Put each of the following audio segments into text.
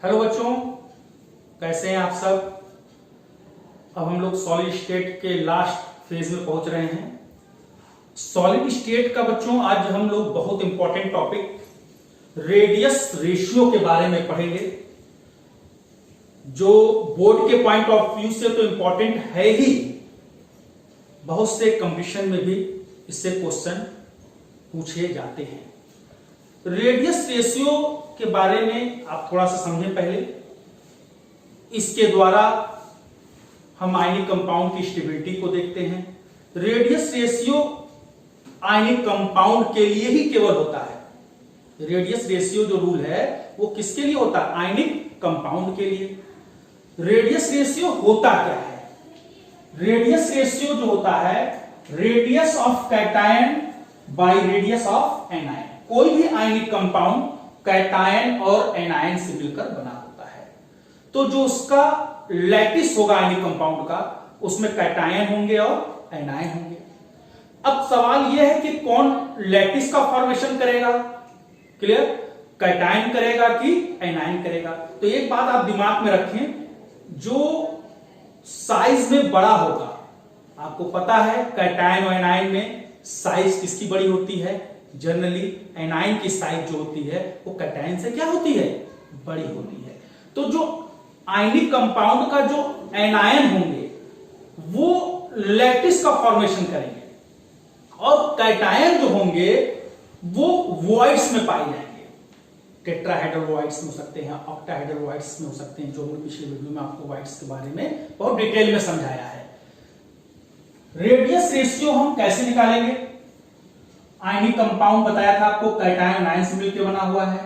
Hello बच्चों, कैसे हैं आप सब। अब हम लोग सॉलिड स्टेट के लास्ट फेज में पहुंच रहे हैं। सॉलिड स्टेट का बच्चों आज हम लोग बहुत इंपॉर्टेंट टॉपिक रेडियस रेशियो के बारे में पढ़ेंगे, जो बोर्ड के पॉइंट ऑफ व्यू से तो इंपॉर्टेंट है ही, बहुत से कंपटीशन में भी इससे क्वेश्चन पूछे जाते हैं। रेडियस रेशियो के बारे में आप थोड़ा सा समझें पहले। इसके द्वारा हम आयनिक कंपाउंड की स्टेबिलिटी को देखते हैं। रेडियस रेशियो आयनिक कंपाउंड के लिए ही केवल होता है। रेडियस रेशियो जो रूल है वो किसके लिए होता है? आयनिक कंपाउंड के लिए। रेडियस रेशियो होता क्या है? रेडियस रेशियो जो होता है radius of cation by radius of anion. कोई भी आयनिक कंपाउंड कैटायन और एनायन से मिलकर बना होता है, तो जो उसका लैटिस होगा आयनिक कंपाउंड का, उसमें कैटायन होंगे और एनायन होंगे। अब सवाल यह है कि कौन लैटिस का फॉर्मेशन करेगा? क्लियर? कैटायन करेगा कि एनायन करेगा? तो एक बात आप दिमाग में रखें, जो साइज में बड़ा होगा, आपको पता है कैटायन और एनायन में साइज किसकी बड़ी होती है? जनरली एनायन की साइज जो होती है वो कैटायन से क्या होती है? बड़ी होती है। तो जो आयनिक कंपाउंड का जो एनायन होंगे वो लैटिस का फॉर्मेशन करेंगे, और कैटायन जो होंगे वो वॉइड्स में पाए जाएंगे। टेट्राहेड्रल वॉइड्स में हो सकते हैं, ऑक्टाहेड्रल वॉइड्स में हो सकते हैं, जो हमने पिछले वीडियो में आपको वॉइड्स के बारे में बहुत डिटेल में समझाया है। रेडियस रेशियो हम कैसे निकालेंगे? आयनिक कंपाउंड बताया था आपको कैटायन आयन से मिलकर बना हुआ है,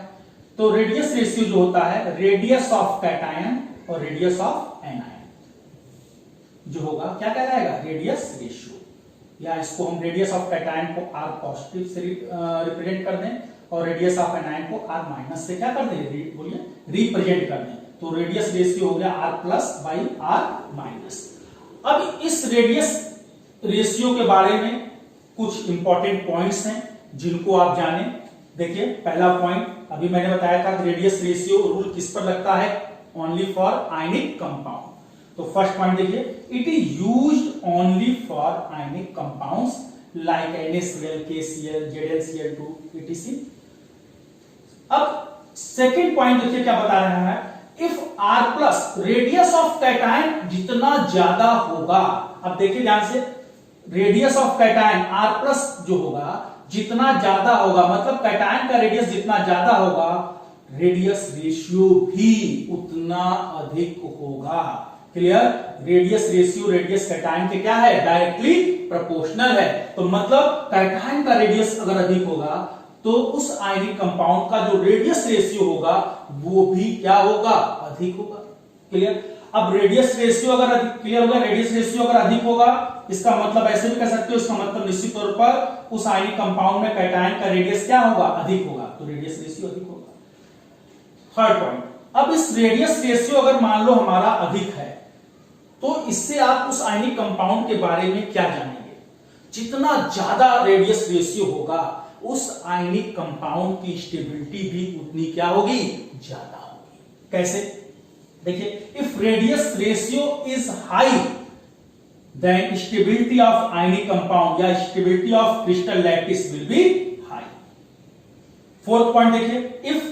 तो रेडियस रेशियो जो होता है रेडियस ऑफ कैटायन और रेडियस ऑफ एनायन जो होगा क्या कहलाएगा? Radius ratio. या इसको हम रेडियस ऑफ कैटायन को r पॉजिटिव से रिप्रेजेंट कर दें और रेडियस ऑफ एनायन को r माइनस से क्या कर दें? बोलिए, रिप्रेजेंट कर दें। तो रेडियस रेशियो हो गया r plus by r minus. अब इस रेडियस रेशियो के बारे में कुछ इंपॉर्टेंट पॉइंट्स हैं जिनको आप जानें। देखिए, पहला पॉइंट अभी मैंने बताया था, रेडियस रेशियो रूल किस पर लगता है? Only for ionic compound. तो फर्स्ट पॉइंट देखिए, it is used only for ionic compounds like NaCl, KCl, ZnCl2 etc। अब सेकेंड पॉइंट देखिए क्या बता रहा है, if R plus radius of cation जितना ज्यादा होगा। अब देखिए ध्यान से, radius of cation R plus जो होगा जितना ज्यादा होगा, मतलब कैटायन का रेडियस जितना ज्यादा होगा, रेडियस रेशियो भी उतना अधिक होगा। Clear? Radius ratio radius cation के क्या है? डायरेक्टली प्रोपोर्शनल है। तो मतलब कैटायन का रेडियस अगर अधिक होगा तो उस आयनिक कंपाउंड का जो रेडियस रेशियो होगा वो भी क्या होगा? अधिक होगा। क्लियर? अब रेडियस रेशियो अगर क्लियर होगा, रेडियस रेशियो अगर अधिक होगा, इसका मतलब ऐसे भी कह सकते हो, इसका मतलब निश्चित तौर पर उस आयनिक कंपाउंड में कैटायन का रेडियस क्या होगा? अधिक होगा, तो रेडियस रेशियो अधिक होगा। थर्ड पॉइंट, अब इस रेडियस रेशियो अगर मान लो हमारा अधिक है, तो इससे आप उस आयनिक कंपाउंड के बारे में क्या जानेंगे? जितना ज्यादा रेडियस रेशियो होगा उस आयनिक कंपाउंड की स्टेबिलिटी भी उतनी क्या होगी? ज्यादा होगी। कैसे? देखिए, if radius ratio is high then stability of ionic compound या stability of crystal lattice will be high. Fourth point देखिए, if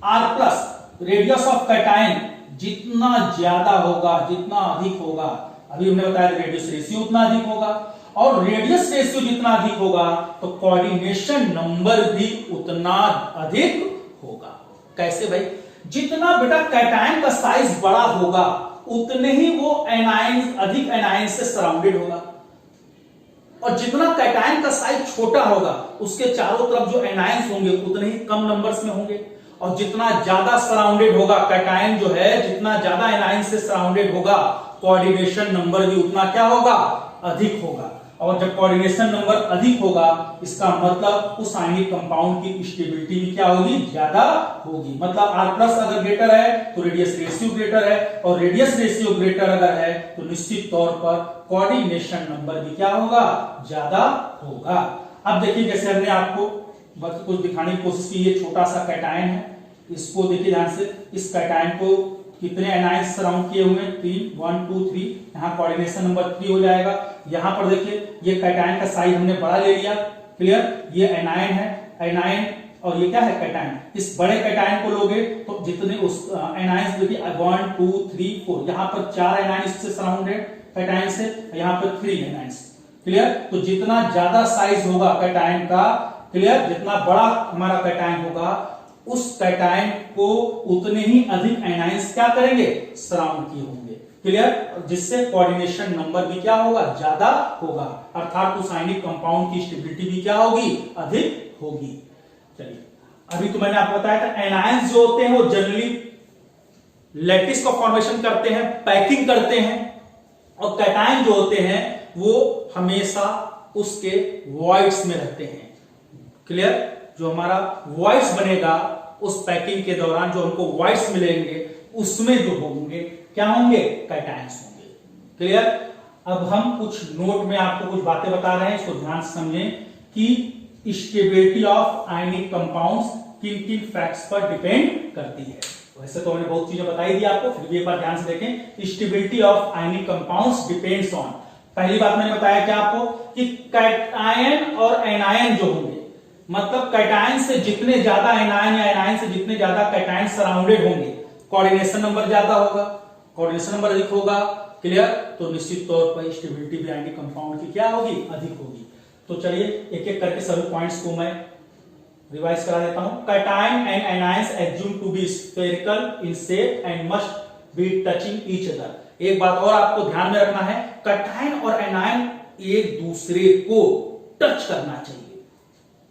R plus radius of cation जितना ज्यादा होगा, जितना अधिक होगा, अभी हमने बताया रेडियस रेशियो उतना अधिक होगा, और रेडियस रेशियो जितना अधिक होगा तो कोऑर्डिनेशन नंबर भी उतना अधिक होगा। कैसे भाई? जितना बेटा कैटायन का साइज बड़ा होगा उतने ही वो एनायन अधिक एनायन से सराउंडेड होगा, और जितना कैटायन का साइज छोटा होगा उसके चारों तरफ जो एनायंस होंगे उतने ही कम नंबर्स में होंगे, और जितना ज्यादा सराउंडेड होगा कैटायन जो है, जितना ज्यादा एनायन से सराउंडेड होगा, कोऑर्डिनेशन नंबर भी उतना क्या होगा? अधिक होगा। और जब कोऑर्डिनेशन नंबर अधिक होगा इसका मतलब उस आयनिक कंपाउंड की स्टेबिलिटी भी क्या होगी? ज्यादा होगी। मतलब R प्लस अगर ग्रेटर है तो रेडियस रेशियो ग्रेटर है, और रेडियस रेशियो ग्रेटर अगर है तो निश्चित तौर पर कोऑर्डिनेशन नंबर भी क्या होगा? ज्यादा होगा। अब देखिए, जैसे हमने आपको बस कुछ दिखाने की कोशिश की, ये छोटा सा कैटायन है, इसको देखिए ध्यान से, इस कैटायन को कितने एनायंस सराउंड किए हुए हैं, 3, 1 2 3, यहाँ कोऑर्डिनेशन नंबर 3 हो जाएगा। यहाँ पर देखिए ये कैटायन का साइज हमने बड़ा ले लिया, क्लियर, ये एनायन है, एनायन और ये क्या है कैटायन। इस बड़े कैटायन को लोगे तो जितने उस एनायंस देखिए 1 2 3 4, यहाँ पर 4 एनायंस से सराउंडेड कैटायन से, यहाँ पर 3 एनायंस, क्लियर। तो जितना ज्यादा साइज होगा कैटायन का, क्लियर, जितना बड़ा हमारा कैटायन होगा उस कैटायन को उतने ही अधिक एनायंस क्या करेंगे, सराउंड किए होंगे, क्लियर, जिससे कोऑर्डिनेशन नंबर भी क्या होगा, ज्यादा होगा, अर्थात उस आयनिक कंपाउंड की स्टेबिलिटी भी क्या होगी, अधिक होगी। चलिए अभी तो मैंने आपको बताया था एनायंस जो होते हैं वो जनरली लैटिस का फॉर्मेशन करते हैं, पैकिंग करते हैं, और कैटायन जो होते हैं वो हमेशा उसके वॉइड्स में रहते हैं, क्लियर। जो हमारा वॉइड्स बनेगा उस पैकिंग के दौरान जो हमको वॉइड्स मिलेंगे उसमें जो होंगे क्या होंगे, कैटायंस होंगे, क्लियर। अब हम कुछ नोट में आपको कुछ बातें बता रहे हैं, इसको ध्यान से समझें कि स्टेबिलिटी ऑफ आयनिक कंपाउंड्स किन किन फैक्ट्स पर डिपेंड करती है। वैसे तो मैंने बहुत चीजें बताई दी आपको, फिर भी एक बार ध्यान से देखें। Stability of ionic compounds depends on, पहली बात मैंने बताया क्या आपको कि कैटायन और एनायन जो होंगे, मतलब कैटायन से जितने ज्यादा एनायन या एनायन से जितने ज्यादा कैटायन सराउंडेड होंगे, कोऑर्डिनेशन नंबर ज्यादा होगा, कोऑर्डिनेशन नंबर अधिक होगा, क्लियर, तो निश्चित तौर पर स्टेबिलिटी भी आयनिक कंपाउंड की क्या होगी, अधिक होगी। तो चलिए एक एक करके सभी पॉइंट्स को मैं रिवाइज करा देता हूं। Cation and anions assume to be spherical in shape and must be touching each other. एक बात और आपको ध्यान में रखना है, कैटायन और एनायन एक दूसरे को टच करना चाहिए।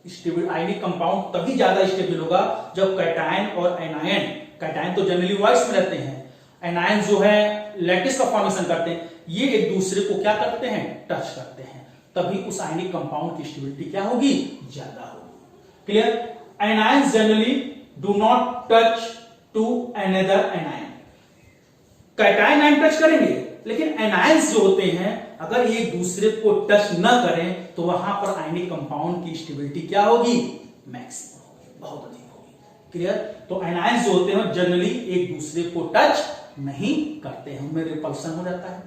स्टेबल आयनिक कंपाउंड तभी ज्यादा स्टेबल होगा जब कैटायन और एनायन, कैटायन तो जनरली वॉइड्स में रहते हैं, एनायन जो है लैटिस का फॉर्मेशन करते हैं, ये एक दूसरे को क्या करते हैं, टच करते हैं, तभी उस आयनिक कंपाउंड की स्टेबिलिटी क्या होगी, ज्यादा होगी, clear. Anions generally do not touch to another anion, cation ion touch करेंगे, लेकिन एनायंस जो होते हैं अगर एक दूसरे को टच न करें तो वहां पर आयनिक कंपाउंड की स्टेबिलिटी क्या होगी, मैक्सिमम होगी, बहुत अधिक होगी, क्लियर। तो एनायंस जो होते हैं जनरली एक दूसरे को टच नहीं करते हैं, उनमें रिपल्सन हो जाता है।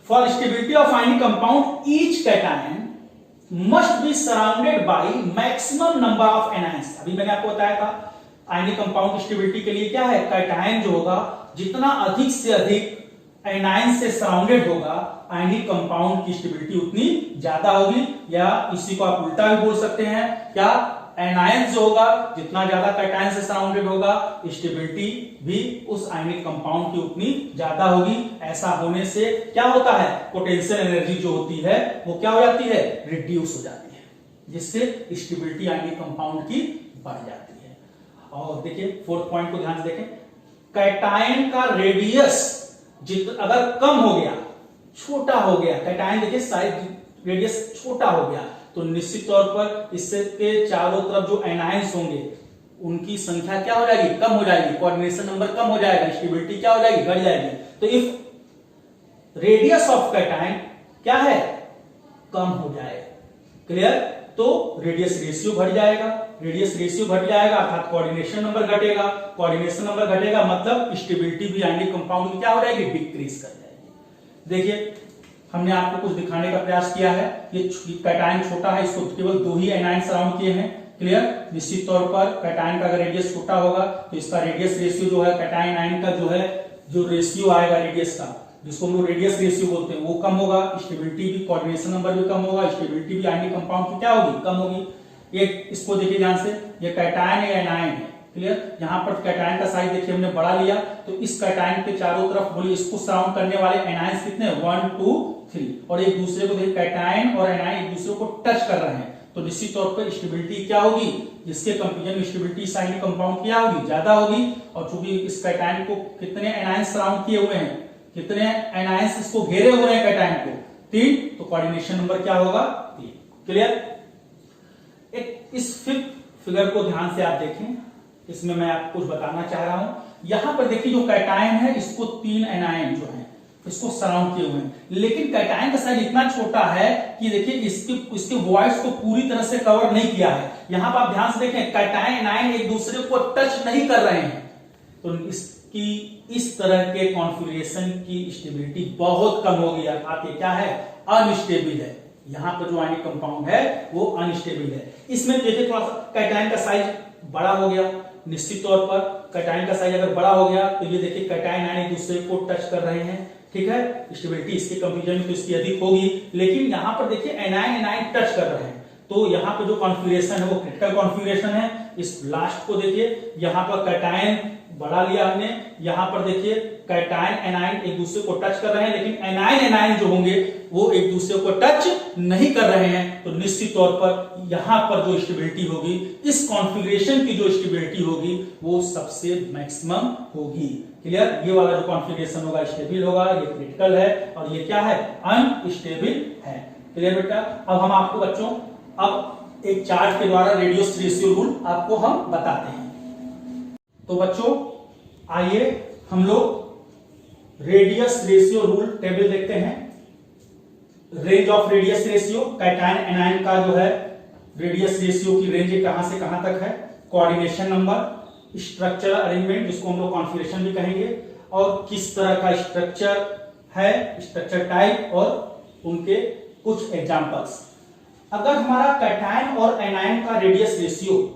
For stability of ionic compound each cation must be surrounded by maximum number of anions. अभी मैंने आपको बताया था आयनिक कंपाउंड की स्टेबिलिटी के लिए क्या है, कैटायन जो होगा जितना अधिक से अधिक एनायन से सराउंडेड होगा आयनिक कंपाउंड की स्टेबिलिटी उतनी ज्यादा होगी, या इसी को आप उल्टा भी बोल सकते हैं, क्या, एनायन जो होगा जितना ज्यादा कैटायन से सराउंडेड होगा स्टेबिलिटी भी उस आयनिक कंपाउंड की उतनी ज्यादा होगी। ऐसा होने से क्या होता है, पोटेंशियल एनर्जी जो होती है वो क्या हो जाती है, रिड्यूस हो जाती है, जिससे स्टेबिलिटी आयनिक कंपाउंड की बढ़ जाती है। और देखिए फोर्थ पॉइंट को ध्यान से देखें, कैटायन का रेडियस अगर कम हो गया, छोटा हो गया, कैटायन देखिए साइज रेडियस छोटा हो गया, तो निश्चित तौर पर इससे के चारों तरफ जो एनायंस होंगे उनकी संख्या क्या हो जाएगी, कम हो जाएगी, कोऑर्डिनेशन नंबर कम हो जाएगा, स्टेबिलिटी क्या हो जाएगी, घट जाएगी। तो इफ रेडियस ऑफ कैटायन क्या है, कम हो जाएगा, क्लियर, तो रेडियस रेशियो घट जाएगा, रेडियस रेशियो घट जाएगा अर्थात कोऑर्डिनेशन नंबर घटेगा, कोऑर्डिनेशन नंबर घटेगा मतलब स्टेबिलिटी भी आयनिक कंपाउंड की क्या हो जाएगी, डिक्रीज कर जाएगी। देखिए हमने आपको कुछ दिखाने का प्रयास किया है, ये कैटायन छोटा है, इसको केवल 2 ही एनायन सराउंड किए हैं, क्लियर। निश्चित तौर पर कैटायन का अगर रेडियस छोटा होगा तो इसका रेडियस रेशियो जो है कैटायन आयन का जो है जो रेशियो आएगा रेडियस का, जिसको हम लोग रेडियस रेशियो बोलते हैं, वो कम होगा, स्टेबिलिटी भी, कोऑर्डिनेशन नंबर भी कम होगा, स्टेबिलिटी भी आयनिक कंपाउंड की क्या होगी, कम होगी। एक इसको देखिए ध्यान से, ये कैटायन है या एनायन है, क्लियर। यहाँ पर कैटायन का साइज देखिए हमने बढ़ा लिया, तो इस कैटायन के चारों तरफ बोलिए इसको सराउंड करने वाले एनायंस कितने, 1 2 3, और एक दूसरे को देखिए कैटायन और एनायन एक दूसरे को टच कर रहे हैं, तो निश्चित तौर पर स्टेबिलिटी क्या होगी, जिसके कंपेरिजन में स्टेबिलिटी आयनिक कंपाउंड क्या होगी, ज्यादा होगी। और चूंकि इस कैटायन को कितने एनायंस सराउंड किए हुए हैं, कितने एनायंस इसको घेरे हुए हैं कैटायन को, 3, तो कोऑर्डिनेशन नंबर क्या होगा, 3, क्लियर। एक इस फिफ्थ फिगर को ध्यान से आप देखें, इसमें मैं आपको कुछ बताना चाह रहा हूं। यहां पर देखिए जो कैटायन है इसको 3 एनायन जो है, इसको सराउंड किए हुए हैं, लेकिन कैटायन का साइज इतना छोटा है कि देखिए इसके वॉइड्स को पूरी तरह से कवर नहीं किया है। यहां पर आप ध्यान से देखें, कैटायन एनायन एक दूसरे को टच नहीं कर रहे हैं, तो इसकी इस तरह के कॉन्फ़िगरेशन की स्टेबिलिटी बहुत कम होगी, अर्थात ये क्या है, अनस्टेबल है। यहां पर जो आयनिक कंपाउंड है वो अनस्टेबल है। इसमें देखिए थोड़ा सा कैटायन का साइज बड़ा हो गया, निश्चित तौर पर कैटायन का साइज अगर बड़ा हो गया तो ये देखिए कैटायन आयन एक दूसरे को टच कर रहे हैं, ठीक है, स्टेबिलिटी इसके कंपैरिजन में तो इसकी अधिक होगी, लेकिन यहां पर देखिए एनायन एनायन टच कर रहे हैं, तो यहां पर जो कॉन्फ़िगरेशन है वो क्रिटिकल कॉन्फ़िगरेशन है। इस लास्ट को देखिए, यहां पर कैटायन बढ़ा लिया हमने, यहां पर देखिए कैटायन एनायन एक दूसरे को टच कर रहे हैं, लेकिन एनायन एनायन जो होंगे वो एक दूसरे को टच नहीं कर रहे हैं, तो निश्चित तौर पर यहां पर जो स्टेबिलिटी होगी, इस कॉन्फ़िगरेशन की जो स्टेबिलिटी होगी वो सबसे मैक्सिमम होगी। क्लियर, ये वाला जो कॉन्फ़िगरेशन होगा स्टेबल होगा, ये क्रिटिकल है, और ये क्या है, अनस्टेबल है। क्लियर बेटा। अब हम आपको बच्चों अब एक चार्ट के द्वारा रेडियस रेशियो रूल आपको हम बताते हैं। तो बच्चों आइए हम लोग रेडियस रेशियो रूल टेबल देखते हैं। Range of radius ratio, cation anion का जो है रेडियस रेशियो की रेंज कहां से कहां तक है, कोऑर्डिनेशन नंबर, स्ट्रक्चरल अरेंजमेंट जिसको हम लोग कॉन्फ़िगरेशन भी कहेंगे, और किस तरह का स्ट्रक्चर है, स्ट्रक्चर टाइप, और उनके कुछ एग्जांपल्स। अगर हमारा कैटायन और एनायन का रेडियस रेशियो,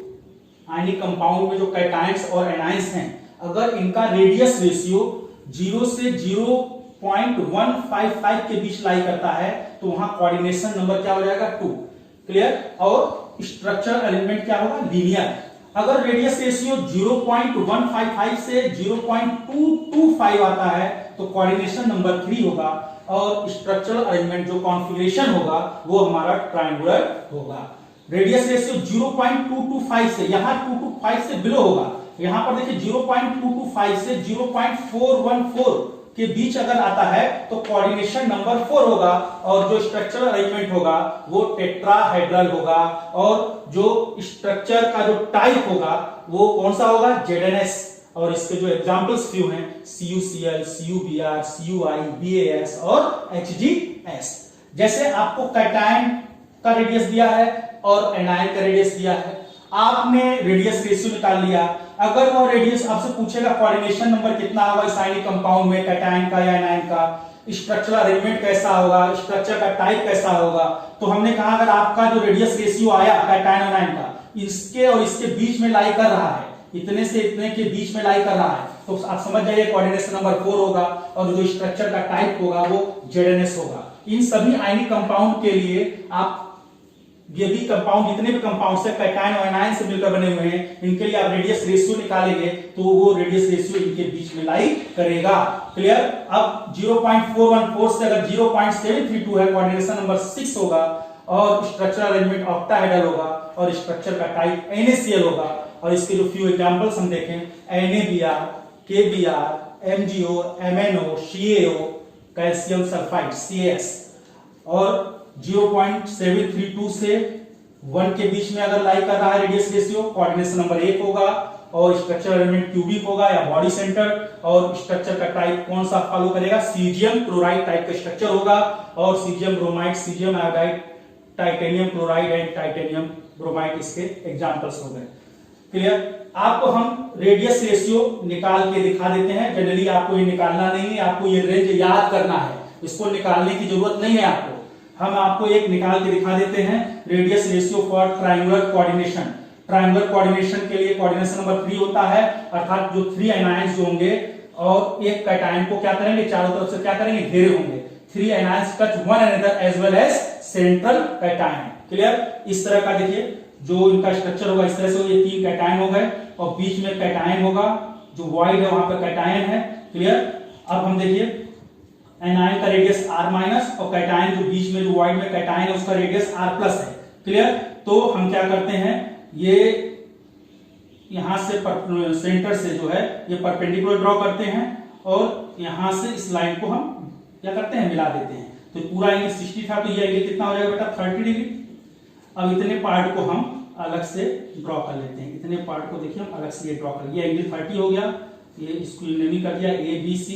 आयनिक कंपाउंड में जो कैटायंस और एनायंस हैं, अगर इनका रेडियस रेशियो 0 से 0.155 के बीच लाई करता है तो वहां कोऑर्डिनेशन नंबर क्या हो जाएगा, 2। क्लियर। और स्ट्रक्चरल अरेंजमेंट क्या होगा, लीनियर। अगर रेडियस रेशियो 0.155 से 0.225 आता है तो कोऑर्डिनेशन नंबर 3 होगा, और स्ट्रक्चरल अरेंजमेंट जो कॉन्फ़िगरेशन होगा वो हमारा ट्रायंगुलर होगा। रेडियस रेशियो 0.225 से, यहां 225 से बिलो होगा, यहां पर देखिए 0.225 से 0.414 के बीच अगर आता है तो कोऑर्डिनेशन नंबर 4 होगा, और जो स्ट्रक्चरल अरेंजमेंट होगा वो टेट्राहेड्रल होगा, और जो स्ट्रक्चर का जो टाइप होगा वो कौन सा होगा, ZnS। और इसके जो एग्जांपल्स फ्यू हैं, CuCl, CuBr, CuI, BAS और HgS। जैसे आपको कैटायन का रेडियस दिया है और एनायन का रेडियस दिया है, आपने रेडियस रेशियो निकाल लिया। अगर वो रेडियस आपसे पूछेगा कोऑर्डिनेशन नंबर कितना होगा इस आयनिक कंपाउंड में, कैटायन का या एनायन का, स्ट्रक्चरल अरेंजमेंट कैसा होगा, स्ट्रक्चर का टाइप कैसा होगा, तो हमने कहा अगर आपका जो रेडियस रेशियो आया कैटायन और एनायन का, इसके और इसके बीच में लाई कर रहा है, इतने से इतने के बीच में लाई कर रहा है, तो आप समझ जाइए कोऑर्डिनेशन नंबर 4 होगा, और जो स्ट्रक्चर का टाइप होगा वो ZnS होगा। इन सभी आयनिक कंपाउंड के लिए आप ये भी कंपाउंड, जितने भी कंपाउंड से कैटायन और एनायन से मिलकर बने हुए हैं, इनके लिए आप रेडियस रेशियो निकालेंगे तो वो रेडियस रेशियो इनके बीच में लाई करेगा। क्लियर। अब 0.414 से अगर 0.732 है, कोऑर्डिनेशन नंबर 6 होगा, और स्ट्रक्चरल अरेंजमेंट ऑक्टाहेड्रल होगा, और स्ट्रक्चर का टाइप NaCl होगा। और इसके जो फ्यू एग्जांपल्स हम देखें, NaBr, KBr, MgO, MnO, CaO, calcium sulphide CaS, और 0.732 से 1 के बीच में अगर लाई कर रहा है रेडियस रेशियो, कोऑर्डिनेशन नंबर 1 होगा, और स्ट्रक्चर एलिमेंट क्यूबिक होगा या बॉडी सेंटर, और स्ट्रक्चर का टाइप कौन सा फॉलो करेगा, सीजियम क्लोराइड टाइप का स्ट्रक्चर होगा, और caesium bromide, caesium iodide, titanium chloride and titanium bromide इसके एग्जांपल्स हो गए। क्लियर। आपको हम रेडियस रेशियो निकाल के दिखा देते हैं, जनरली आपको ये निकालना नहीं है, आपको ये रेंज याद करना है, इसको निकालने की जरूरत नहीं है आपको, हम आपको एक निकाल के दिखा देते हैं। Radius ratio for triangular coordination, triangular coordination के लिए कोऑर्डिनेशन नंबर 3 होता है, अर्थात जो 3 एनायंस होंगे और एक कैटायन को क्या करेंगे, चारों तरफ से क्या करेंगे, घेरे होंगे। 3 anions touch one another as well as central cation. Clear. इस तरह का देखिए जो इनका स्ट्रक्चर होगा, इस तरह से ये 3 कैटायन हो गए, और बीच में कैटायन होगा, जो वाइड है वहां पर कैटायन है। क्लियर। अब हम देखिए एनायन का रेडियस R- और कैटायन जो बीच में जो वाइड में कैटायन है उसका रेडियस R+ है। क्लियर। तो हम क्या करते हैं, ये यहां से सेंटर से जो है ये परपेंडिकुलर ड्रॉ करते हैं, और यहां से इस लाइन को हम क्या करते हैं, मिला देते हैं, तो पूरा एंगल 60 था, तो ये एंगल कितना हो जाएगा बेटा, 30 डिग्री। अब इतने पार्ट को हम अलग से ड्रॉ कर लेते हैं, इतने पार्ट को देखिए हम अलग से ये ड्रॉ कर, ये एंगल 30 हो गया, ये इसको नहीं कर दिया, ए बी सी,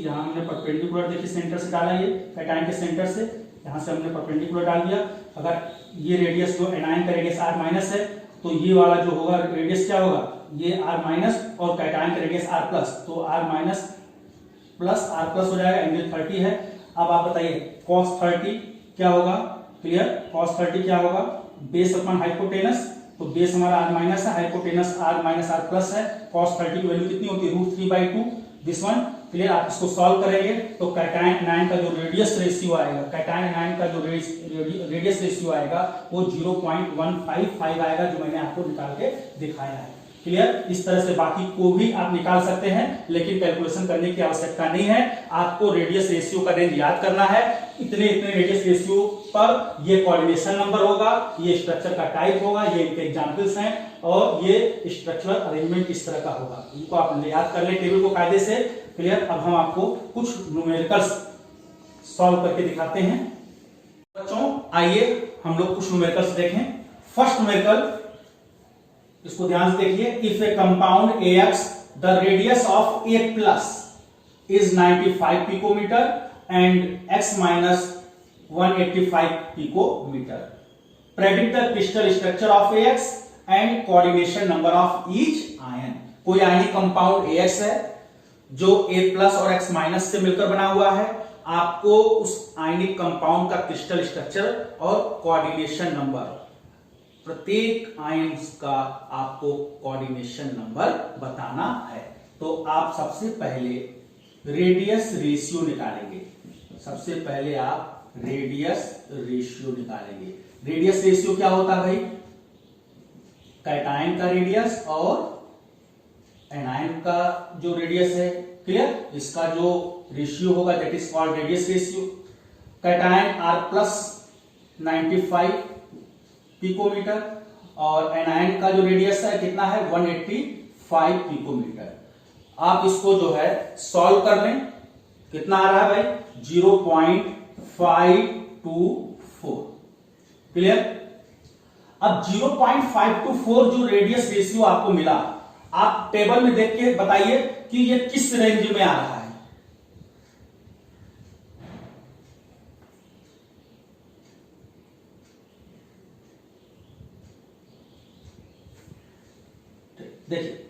यहाँ हमने परपेंडिकुलर देखिए सेंटर से डाला, ये कैटायन के सेंटर से यहाँ से हमने परपेंडिकुलर डाल दिया। अगर ये रेडियस जो एनायन का रेडियस r माइनस है तो ये वाला जो होगा रेडियस क्या होगा, ये r माइनस, और कैटायन का रेडियस r प्लस, तो r minus plus r plus हो जाएगा, एंगल 30 है। अब आप बताइए cos 30 क्या होगा, क्लियर, cos 30 क्या होगा, बेस अपॉन हाइपोटेनस, तो बेस हमारा r माइनस है, hypotenuse r minus r plus है, cos 30 की वैल्यू कितनी होती है, √3/2, दिस वन, क्लियर। आप इसको सॉल्व करेंगे तो कैटायन एनायन का जो रेडियस रेशियो आएगा, कैटायन एनायन का जो रेडियस रेशियो आएगा वो 0.155 आएगा, जो मैंने आपको निकाल के दिखाया है, क्लियर। इस तरह से बाकी को भी आप निकाल सकते हैं, लेकिन कैलकुलेशन करने की आवश्यकता नहीं है, आपको रेडियस रेशियो का रेंज याद करना है। इतने इतने रेडियस रेशियो पर ये कोऑर्डिनेशन नंबर होगा, ये स्ट्रक्चर का टाइप होगा, ये इनके एग्जांपल्स हैं, और ये स्ट्रक्चरल अरेंजमेंट इस तरह का होगा। इनको आप याद कर लें टेबल को कायदे से, क्लियर। अब हम आपको कुछ न्यूमेरिकल्स सॉल्व करके दिखाते हैं। बच्चों आइए हम लोग कुछ न्यूमेरिकल्स देखें। फर्स्ट न्यूमेरिकल, इसको ध्यान से देखिए, if a compound AX the radius of A plus is 95 picometer and X minus 185 picometer, predict the crystal structure of AX and coordination number of each ion. कोई आयनिक कंपाउंड AX है जो A plus और X minus से मिलकर बना हुआ है, आपको उस आयनिक कंपाउंड का क्रिस्टल स्ट्रक्चर और कोऑर्डिनेशन नंबर, प्रत्येक आयन का आपको कोऑर्डिनेशन नंबर बताना है। तो आप सबसे पहले रेडियस रेशियो निकालेंगे, सबसे पहले आप रेडियस रेशियो निकालेंगे। रेडियस रेशियो क्या होता है भाई, कैटायन का रेडियस और एनायन का जो रेडियस है, क्लियर, इसका जो रेशियो होगा that is called radius ratio. Cation R plus 95 picometer और एनायन का जो रेडियस है कितना है 185 पिकोमीटर। आप इसको जो है सॉल्व कर लें, कितना आ रहा है भाई 0.524, क्लियर। अब 0.524 जो रेडियस रेशियो आपको मिला, आप टेबल में देख के बताइए कि ये किस रेंज में आ रहा है। देखिए,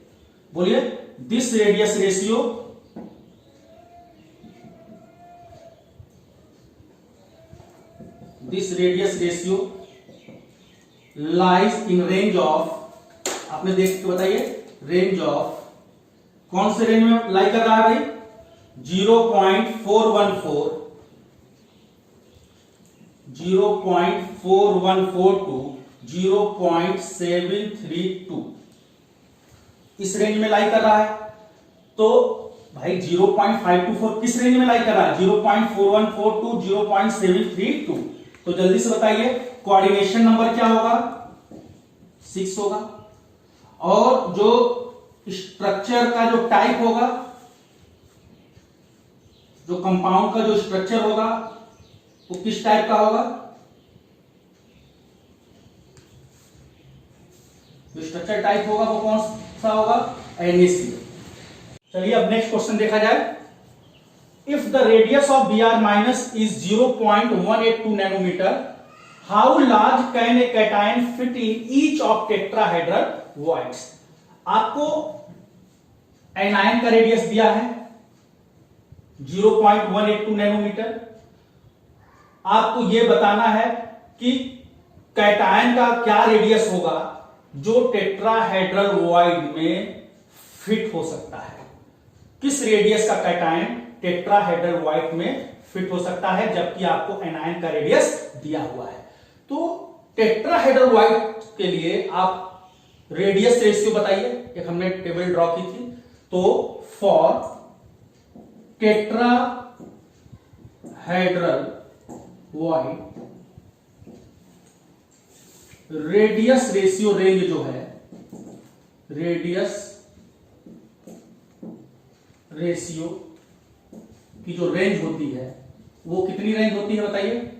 बोलिए, this radius ratio lies in range of, आपने देख के बताइए, रेंज ऑफ, कौन से रेंज में लाई कर रहा है भाई 0.414 to 0.732, इस रेंज में लाई कर रहा है। तो भाई 0.524 किस रेंज में लाई कर रहा है, 0.414 to 0.732। तो जल्दी से बताइए कोऑर्डिनेशन नंबर क्या होगा, 6 होगा, और जो स्ट्रक्चर का जो टाइप होगा, जो कंपाउंड का जो स्ट्रक्चर होगा वो किस टाइप का होगा, जो स्ट्रक्चर टाइप होगा वो कौन सा होगा, NaCl। चलिए अब नेक्स्ट क्वेश्चन देखा जाए। If the radius of Br minus is 0.182 nanometer, how large can a cation fit in each of tetrahedral voids. आपको एनायन का रेडियस दिया है 0.182 नैनोमीटर, आपको यह बताना है कि कैटायन का क्या रेडियस होगा जो टेट्राहेड्रल वॉइड में फिट हो सकता है। किस रेडियस का कैटायन टेट्राहेड्रल वॉइड में फिट हो सकता है, जबकि आपको एनायन का रेडियस दिया हुआ है। तो टेट्राहेड्रल वॉइड के लिए आप रेडियस रेशियो बताइए, एक हमने टेबल ड्रॉ की थी। तो for tetrahedral void radius ratio range जो है, रेडियस रेशियो की जो रेंज होती है वो कितनी रेंज होती है बताइए,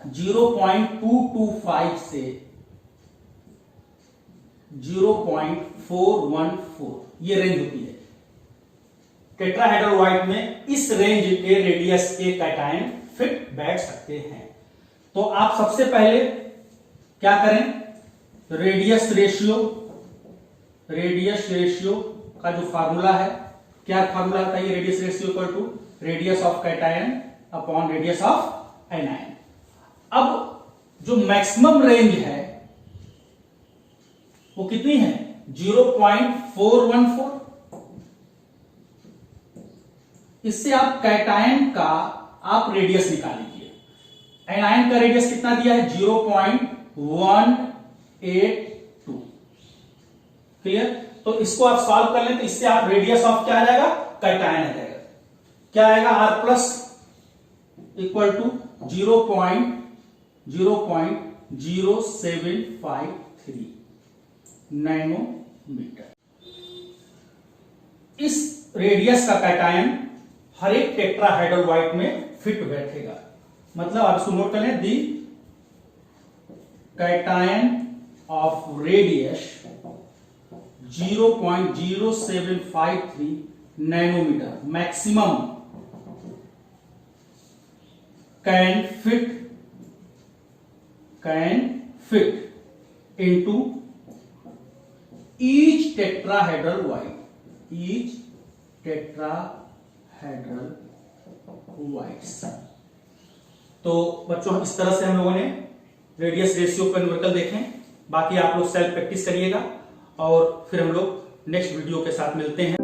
0.225 से 0.414 ये रेंज होती है। टेट्राहेड्रल वाइट में इस रेंज के रेडियस के कैटायन फिट बैठ सकते हैं। तो आप सबसे पहले क्या करें, रेडियस रेशियो का जो फार्मूला है, क्या फार्मूला होता है, radius ratio equal to radius of cation upon radius of anion. अब जो मैक्सिमम रेंज है वो कितनी है, 0.414। इससे आप कैटायन का आप रेडियस निकाल लीजिए। एनायन का रेडियस कितना दिया है, 0.182। क्लियर। तो इसको आप सॉल्व कर लें तो इससे आप रेडियस ऑफ क्या आ जाएगा, कैटायन आ जाएगा। क्या आएगा, R plus equal to 0.0753 nanometer. इस रेडियस का कैटायन हर एक टेट्राहेड्रल वाइट में फिट बैठेगा। मतलब आप इसको नोट कर लें, the cation of radius 0.0753 nanometre maximum can fit into each tetrahedral whites। तो बच्चों इस तरह से हम लोगों ने रेडियस रेशियो का न्यूमेरिकल देखें। बाकी आप लोग सेल्फ प्रैक्टिस करिएगा और फिर हम लोग नेक्स्ट वीडियो के साथ मिलते हैं।